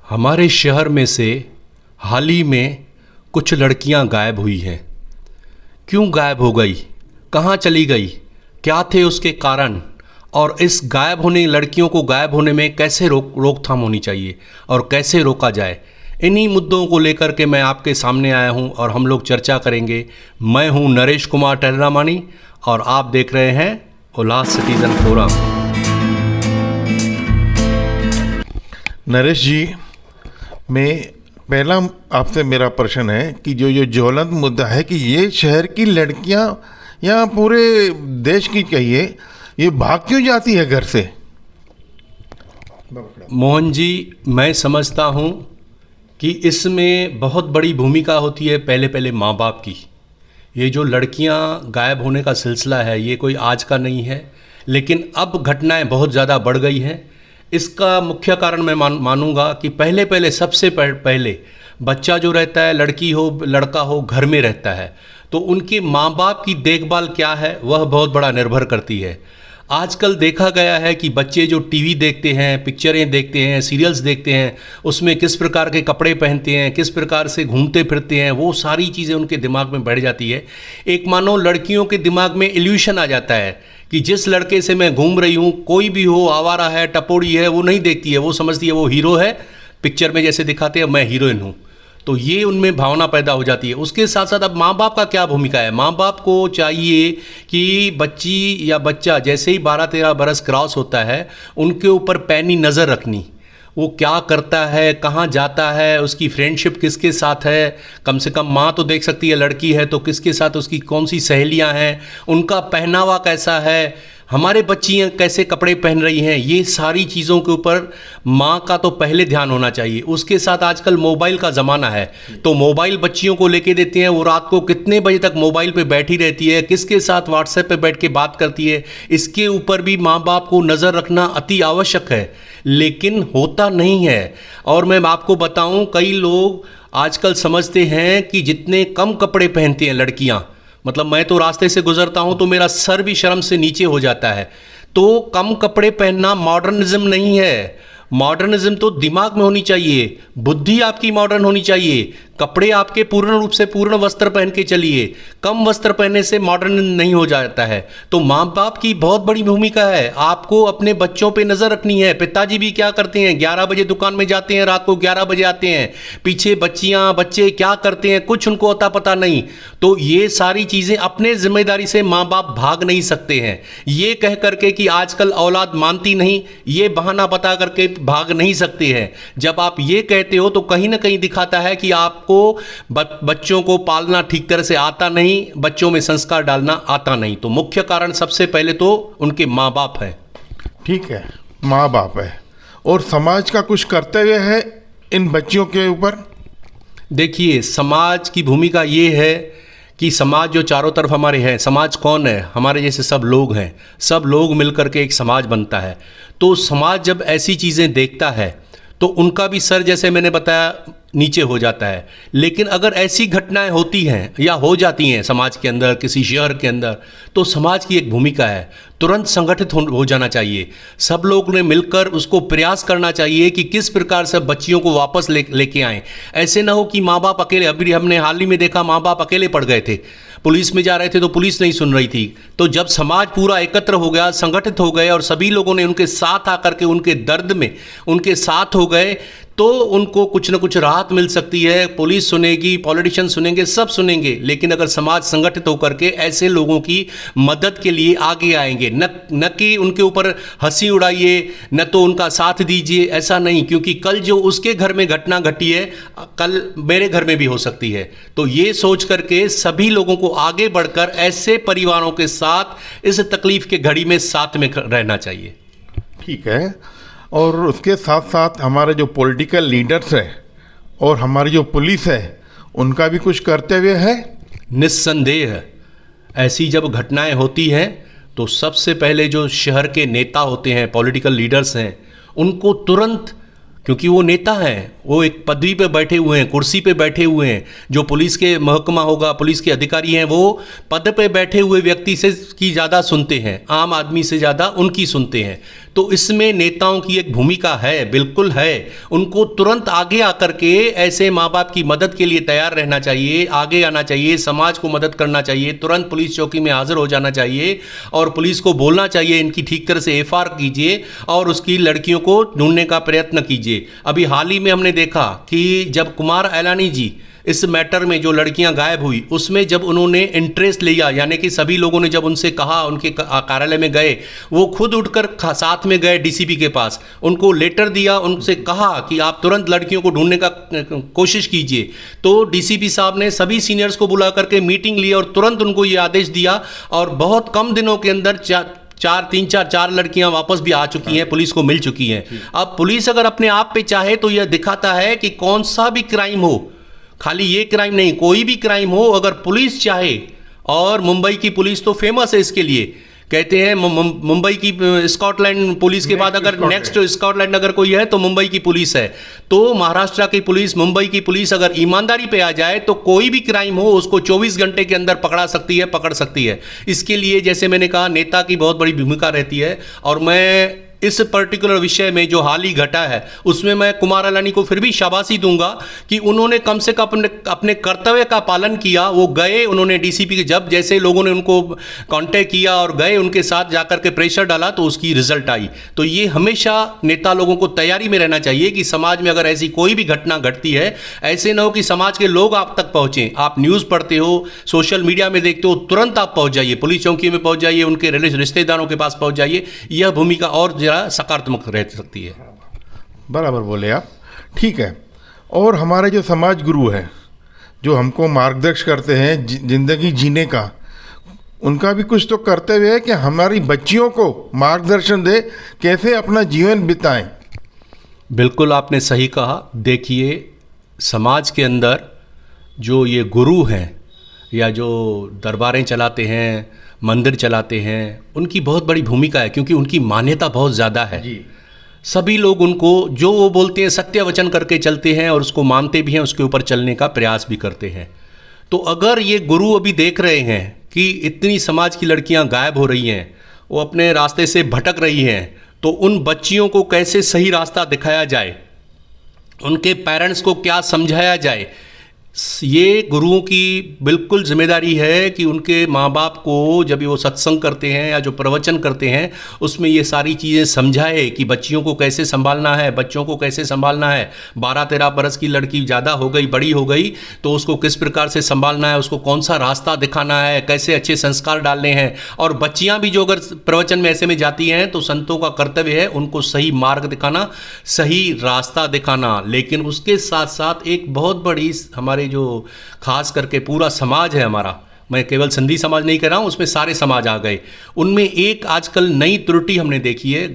हमारे शहर में से हाल ही में कुछ लड़कियां गायब हुई हैं। क्यों गायब हो गई, कहाँ चली गई, क्या थे उसके कारण, और इस गायब होने लड़कियों को गायब होने में कैसे रोकथाम होनी चाहिए और कैसे रोका जाए, इन्हीं मुद्दों को लेकर के मैं आपके सामने आया हूं और हम लोग चर्चा करेंगे। मैं हूं नरेश कुमार टहलरामानी और आप देख रहे हैं उल्लास सिटीजन फोरम। नरेश जी, मैं पहला आपसे मेरा प्रश्न है कि जो ये ज्वलंत मुद्दा है कि ये शहर की लड़कियां या पूरे देश की कहिए, ये भाग क्यों जाती है घर से? मोहन जी, मैं समझता हूं कि इसमें बहुत बड़ी भूमिका होती है पहले पहले माँ बाप की। ये जो लड़कियां गायब होने का सिलसिला है ये कोई आज का नहीं है, लेकिन अब घटनाएं बहुत ज़्यादा बढ़ गई हैं। इसका मुख्य कारण मैं मानूंगा कि पहले पहले सबसे पहले बच्चा जो रहता है, लड़की हो लड़का हो, घर में रहता है, तो उनके माँ बाप की देखभाल क्या है वह बहुत बड़ा निर्भर करती है। आजकल देखा गया है कि बच्चे जो टीवी देखते हैं, पिक्चरें देखते हैं, सीरियल्स देखते हैं, उसमें किस प्रकार के कपड़े पहनते हैं, किस प्रकार से घूमते फिरते हैं, वो सारी चीज़ें उनके दिमाग में बैठ जाती है। एक मानो लड़कियों के दिमाग में इल्यूशन आ जाता है कि जिस लड़के से मैं घूम रही हूँ, कोई भी हो, आवारा है, टपोड़ी है, वो नहीं देखती है, वो समझती है वो हीरो है, पिक्चर में जैसे दिखाते हैं मैं हीरोइन हूँ। तो ये उनमें भावना पैदा हो जाती है। उसके साथ साथ अब माँ बाप का क्या भूमिका है? माँ बाप को चाहिए कि बच्ची या बच्चा जैसे ही 12-13 बरस क्रॉस होता है, उनके ऊपर पैनी नज़र रखनी। वो क्या करता है, कहाँ जाता है, उसकी फ्रेंडशिप किसके साथ है, कम से कम माँ तो देख सकती है, लड़की है तो किसके साथ उसकी कौन सी सहेलियाँ हैं, उनका पहनावा कैसा है, हमारे बच्चियाँ कैसे कपड़े पहन रही हैं, ये सारी चीज़ों के ऊपर माँ का तो पहले ध्यान होना चाहिए। उसके साथ आजकल मोबाइल का ज़माना है, तो मोबाइल बच्चियों को लेके देते हैं, वो रात को कितने बजे तक मोबाइल पे बैठी रहती है, किसके साथ व्हाट्सएप पे बैठ के बात करती है, इसके ऊपर भी माँ बाप को नज़र रखना अति आवश्यक है, लेकिन होता नहीं है। और मैं आपको बताऊं, कई लोग आजकल समझते हैं कि जितने कम कपड़े पहनती हैं लड़कियां, मतलब मैं तो रास्ते से गुजरता हूं तो मेरा सर भी शर्म से नीचे हो जाता है। तो कम कपड़े पहनना मॉडर्निज्म नहीं है। मॉडर्निज्म तो दिमाग में होनी चाहिए, बुद्धि आपकी मॉडर्न होनी चाहिए, कपड़े आपके पूर्ण रूप से पूर्ण वस्त्र पहन के चलिए। कम वस्त्र पहनने से मॉडर्न नहीं हो जाता है। तो माँ बाप की बहुत बड़ी भूमिका है, आपको अपने बच्चों पे नज़र रखनी है। पिताजी भी क्या करते हैं, 11 बजे दुकान में जाते हैं, रात को 11 बजे आते हैं, पीछे बच्चियाँ बच्चे क्या करते हैं कुछ उनको अता पता नहीं। तो ये सारी चीज़ें अपने जिम्मेदारी से माँ बाप भाग नहीं सकते हैं। ये कह करके कि आजकल औलाद मानती नहीं, ये बहाना बता करके भाग नहीं सकते हैं। जब आप ये कहते हो तो कहीं ना कहीं दिखाता है कि आपको बच्चों को पालना ठीक तरह से आता नहीं, बच्चों में संस्कार डालना आता नहीं। तो मुख्य कारण सबसे पहले तो उनके माँ बाप है। ठीक है, माँ बाप है, और समाज का कुछ कर्तव्य है इन बच्चियों के ऊपर। देखिए, समाज की भूमिका ये है कि समाज जो चारों तरफ हमारे हैं, समाज कौन है? हमारे जैसे सब लोग हैं, सब लोग मिलकर के एक समाज बनता है। तो समाज जब ऐसी चीज़ें देखता है तो उनका भी सर, जैसे मैंने बताया, नीचे हो जाता है। लेकिन अगर ऐसी घटनाएं होती हैं या हो जाती हैं समाज के अंदर, किसी शहर के अंदर, तो समाज की एक भूमिका है, तुरंत संगठित हो जाना चाहिए। सब लोग ने मिलकर उसको प्रयास करना चाहिए कि किस प्रकार से बच्चियों को वापस लेके आएँ। ऐसे ना हो कि माँ बाप अकेले, अभी हमने हाल ही में देखा माँ बाप अकेले पड़ गए थे, पुलिस में जा रहे थे तो पुलिस नहीं सुन रही थी। तो जब समाज पूरा एकत्र हो गया, संगठित हो गए और सभी लोगों ने उनके साथ आकर के उनके दर्द में उनके साथ हो गए, तो उनको कुछ न कुछ राहत मिल सकती है। पुलिस सुनेगी, पॉलिटिशियन सुनेंगे, सब सुनेंगे, लेकिन अगर समाज संगठित होकर के ऐसे लोगों की मदद के लिए आगे आएंगे, न कि उनके ऊपर हंसी उड़ाइए, न तो उनका साथ दीजिए, ऐसा नहीं, क्योंकि कल जो उसके घर में घटना घटी है कल मेरे घर में भी हो सकती है। तो ये सोच करके सभी लोगों को आगे बढ़कर ऐसे परिवारों के साथ इस तकलीफ के घड़ी में साथ में रहना चाहिए। ठीक है, और उसके साथ साथ हमारे जो पॉलिटिकल लीडर्स हैं और हमारी जो पुलिस है, उनका भी कुछ कर्तव्य है। निस्संदेह ऐसी जब घटनाएं होती हैं तो सबसे पहले जो शहर के नेता होते हैं, पॉलिटिकल लीडर्स हैं, उनको तुरंत, क्योंकि वो नेता हैं, वो एक पदवी पे बैठे हुए हैं, कुर्सी पे बैठे हुए हैं, जो पुलिस के महकमा होगा, पुलिस के अधिकारी हैं, वो पद पे बैठे हुए व्यक्ति से की ज़्यादा सुनते हैं, आम आदमी से ज़्यादा उनकी सुनते हैं। तो इसमें नेताओं की एक भूमिका है, बिल्कुल है। उनको तुरंत आगे आकर के ऐसे माँ बाप की मदद के लिए तैयार रहना चाहिए, आगे आना चाहिए, समाज को मदद करना चाहिए, तुरंत पुलिस चौकी में हाजिर हो जाना चाहिए और पुलिस को बोलना चाहिए इनकी ठीक तरह से एफआईआर कीजिए और उसकी लड़कियों को ढूंढने का प्रयत्न कीजिए। अभी हाल ही में हमने देखा कि जब कुमार एलानी जी इस मैटर में जो लड़कियां गायब हुई उसमें जब उन्होंने इंटरेस्ट लिया, यानी कि सभी लोगों ने जब उनसे कहा, उनके कार्यालय में गए, वो खुद उठकर साथ में गए डीसीपी के पास, उनको लेटर दिया, उनसे कहा कि आप तुरंत लड़कियों को ढूंढने का कोशिश कीजिए। तो डीसीपी साहब ने सभी सीनियर्स को बुला करके मीटिंग ली और तुरंत उनको ये आदेश दिया और बहुत कम दिनों के अंदर चार लड़कियां वापस भी आ चुकी हैं, पुलिस को मिल चुकी हैं। अब पुलिस अगर अपने आप पे चाहे तो यह दिखाता है कि कौन सा भी क्राइम हो, खाली ये क्राइम नहीं, कोई भी क्राइम हो, अगर पुलिस चाहे, और मुंबई की पुलिस तो फेमस है इसके लिए, कहते हैं मुंबई की स्कॉटलैंड पुलिस के बाद अगर नेक्स्ट स्कॉटलैंड अगर कोई है तो मुंबई की पुलिस है। तो महाराष्ट्र की पुलिस, मुंबई की पुलिस अगर ईमानदारी पे आ जाए तो कोई भी क्राइम हो उसको 24 घंटे के अंदर पकड़ सकती है। इसके लिए जैसे मैंने कहा नेता की बहुत बड़ी भूमिका रहती है। और मैं इस पर्टिकुलर विषय में जो हाल ही घटा है उसमें मैं कुमार एलानी को फिर भी शाबाशी दूंगा कि उन्होंने कम से कम अपने कर्तव्य का पालन किया। वो गए, उन्होंने डीसीपी के जब जैसे लोगों ने उनको कांटेक्ट किया और गए, उनके साथ जाकर के प्रेशर डाला तो उसकी रिजल्ट आई। तो ये हमेशा नेता लोगों को तैयारी में रहना चाहिए कि समाज में अगर ऐसी कोई भी घटना घटती है, ऐसे ना हो कि समाज के लोग आप तक पहुंचे। आप न्यूज़ पढ़ते हो, सोशल मीडिया में देखते हो, तुरंत आप पहुंच जाइए, पुलिस चौकी में पहुंच जाइए, उनके रिश्तेदारों के पास पहुंच जाइए। यह भूमिका और सकारात्मक रह सकती है। बराबर बोले आप, ठीक है। और हमारे जो समाज गुरु है जो हमको मार्गदर्शन करते हैं जिंदगी जीने का, उनका भी कुछ तो कर्तव्य है कि हमारी बच्चियों को मार्गदर्शन दे कैसे अपना जीवन बिताएं। बिल्कुल आपने सही कहा। देखिए, समाज के अंदर जो ये गुरु हैं या जो दरबारें चलाते हैं, मंदिर चलाते हैं, उनकी बहुत बड़ी भूमिका है क्योंकि उनकी मान्यता बहुत ज़्यादा है जी। सभी लोग उनको जो वो बोलते हैं सत्य वचन करके चलते हैं और उसको मानते भी हैं, उसके ऊपर चलने का प्रयास भी करते हैं। तो अगर ये गुरु अभी देख रहे हैं कि इतनी समाज की लड़कियां गायब हो रही हैं, वो अपने रास्ते से भटक रही हैं, तो उन बच्चियों को कैसे सही रास्ता दिखाया जाए, उनके पेरेंट्स को क्या समझाया जाए, ये गुरुओं की बिल्कुल जिम्मेदारी है कि उनके माँ बाप को जब वो सत्संग करते हैं या जो प्रवचन करते हैं उसमें ये सारी चीज़ें समझाए कि बच्चियों को कैसे संभालना है, बच्चों को कैसे संभालना है। 12-13 बरस की लड़की ज़्यादा हो गई, बड़ी हो गई, तो उसको किस प्रकार से संभालना है, उसको कौन सा रास्ता दिखाना है, कैसे अच्छे संस्कार डालने हैं। और बच्चियाँ भी जो अगर प्रवचन में ऐसे में जाती हैं तो संतों का कर्तव्य है उनको सही मार्ग दिखाना, सही रास्ता दिखाना। लेकिन उसके साथ साथ एक बहुत बड़ी हमारे जो खास करके पूरा समाज है हमारा, मैं केवल सिंधी समाज नहीं कह रहा हूँ, उसमें सारे समाज आ गए। उनमें एक आजकल नई त्रुटि हमने देखी है,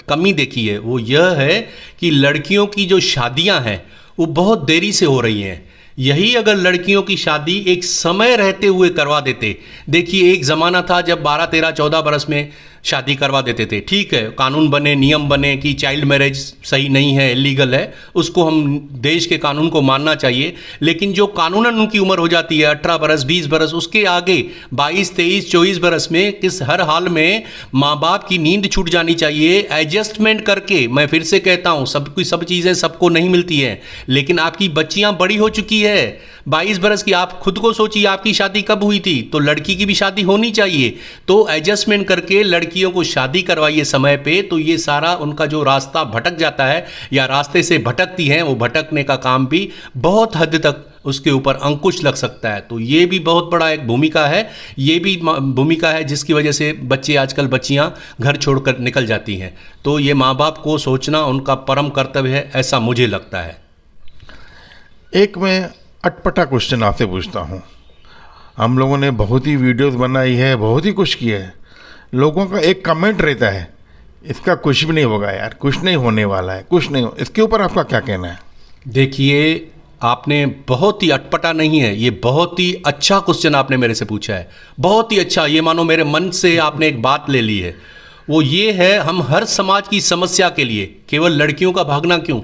कमी देखी है, वो यह है कि लड़कियों की जो शादियां हैं वो बहुत देरी से हो रही हैं। यही अगर लड़कियों की शादी एक समय रहते हुए करवा देते, देखिए एक ज़माना था जब 12, 13, 14 बरस में शादी करवा देते थे, ठीक है, कानून बने, नियम बने कि चाइल्ड मैरिज सही नहीं है, इलीगल है, उसको हम देश के कानून को मानना चाहिए। लेकिन जो कानूनन उनकी उम्र हो जाती है 18 बरस, 20 बरस, उसके आगे 22, 23, 24 बरस में किस हर हाल में माँ बाप की नींद छूट जानी चाहिए। एडजस्टमेंट करके, मैं फिर से कहता हूँ, सब चीज़ें सबको नहीं मिलती हैं, लेकिन आपकी बच्चियाँ बड़ी हो चुकी है, 22 बरस की, आप खुद को सोचिए आपकी शादी कब हुई थी, तो लड़की की भी शादी होनी चाहिए। तो एडजस्टमेंट करके लड़कियों को शादी करवाइए समय पे, तो ये सारा उनका जो रास्ता भटक जाता है या रास्ते से भटकती हैं, वो भटकने का काम भी बहुत हद तक उसके ऊपर अंकुश लग सकता है। तो ये भी बहुत बड़ा एक भूमिका है, ये भी भूमिका है जिसकी वजह से बच्चे, आजकल बच्चियां घर छोड़कर निकल जाती हैं। तो ये माँ बाप को सोचना उनका परम कर्तव्य है, ऐसा मुझे लगता है। एक मैं अटपटा क्वेश्चन आपसे पूछता हूँ। हम लोगों ने बहुत ही वीडियोस बनाई है, बहुत ही कुछ किया है, लोगों का एक कमेंट रहता है, इसका कुछ भी नहीं होगा यार, कुछ नहीं होने वाला है, कुछ नहीं हो। इसके ऊपर आपका क्या कहना है? देखिए, आपने बहुत ही अटपटा नहीं है, ये बहुत ही अच्छा क्वेश्चन आपने मेरे से पूछा है, बहुत ही अच्छा। ये मानो मेरे मन से आपने एक बात ले ली है। वो ये है, हम हर समाज की समस्या के लिए केवल लड़कियों का भागना क्यों,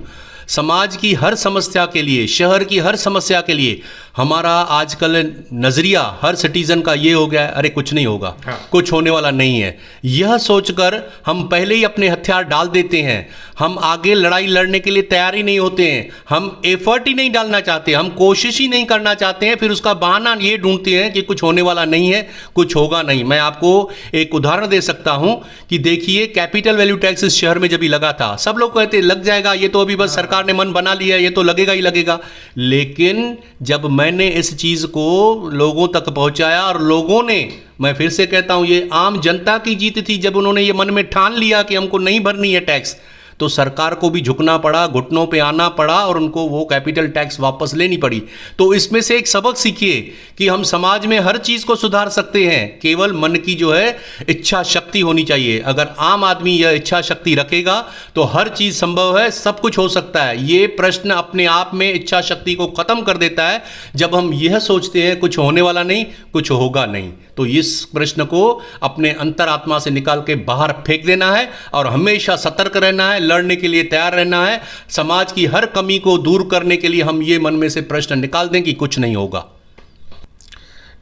समाज की हर समस्या के लिए, शहर की हर समस्या के लिए हमारा आजकल नज़रिया हर सिटीज़न का ये हो गया है, अरे कुछ नहीं होगा, कुछ होने वाला नहीं है। यह सोचकर हम पहले ही अपने हथियार डाल देते हैं। हम आगे लड़ाई लड़ने के लिए तैयार ही नहीं होते हैं, हम एफर्ट ही नहीं डालना चाहते, हम कोशिश ही नहीं करना चाहते हैं, फिर उसका बहाना ये ढूंढते हैं कि कुछ होने वाला नहीं है, कुछ होगा नहीं। मैं आपको एक उदाहरण दे सकता हूं कि देखिए, कैपिटल वैल्यू टैक्स इस शहर में जब ही लगा था, सब लोग कहते लग जाएगा, ये तो अभी बस सरकार ने मन बना लिया, ये तो लगेगा ही लगेगा। लेकिन जब मैंने इस चीज़ को लोगों तक पहुंचाया और लोगों ने, मैं फिर से कहता हूं, ये आम जनता की जीत थी, जब उन्होंने ये मन में ठान लिया कि हमको नहीं भरनी है टैक्स, तो सरकार को भी झुकना पड़ा, घुटनों पे आना पड़ा और उनको वो कैपिटल टैक्स वापस लेनी पड़ी। तो इसमें से एक सबक सीखिए कि हम समाज में हर चीज़ को सुधार सकते हैं, केवल मन की जो है इच्छा शक्ति होनी चाहिए। अगर आम आदमी यह इच्छा शक्ति रखेगा तो हर चीज़ संभव है, सब कुछ हो सकता है। ये प्रश्न अपने आप में इच्छा शक्ति को ख़त्म कर देता है जब हम यह सोचते हैं कुछ होने वाला नहीं, कुछ होगा नहीं। तो इस प्रश्न को अपने अंतरात्मा से निकाल के बाहर फेंक देना है और हमेशा सतर्क रहना है, लड़ने के लिए तैयार रहना है। समाज की हर कमी को दूर करने के लिए हम ये मन में से प्रश्न निकाल दें कि कुछ नहीं होगा।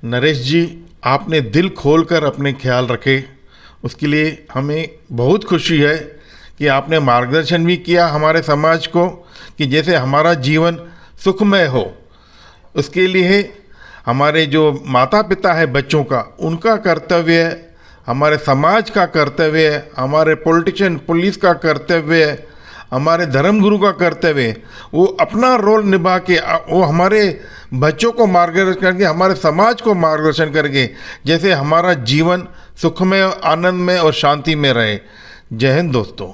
नरेश जी, आपने दिल खोलकर अपने ख्याल रखे, उसके लिए हमें बहुत खुशी है कि आपने मार्गदर्शन भी किया हमारे समाज को कि जैसे हमारा जीवन सुखमय हो। उसके लिए हमारे जो माता पिता है बच्चों का, उनका कर्तव्य है, हमारे समाज का कर्तव्य है, हमारे पॉलिटिशियन पुलिस का कर्तव्य है, हमारे धर्मगुरु का कर्तव्य है, वो अपना रोल निभा के वो हमारे बच्चों को मार्गदर्शन करके, हमारे समाज को मार्गदर्शन करके जैसे हमारा जीवन सुखमय, आनंदमय और शांति में रहे। जय हिंद दोस्तों।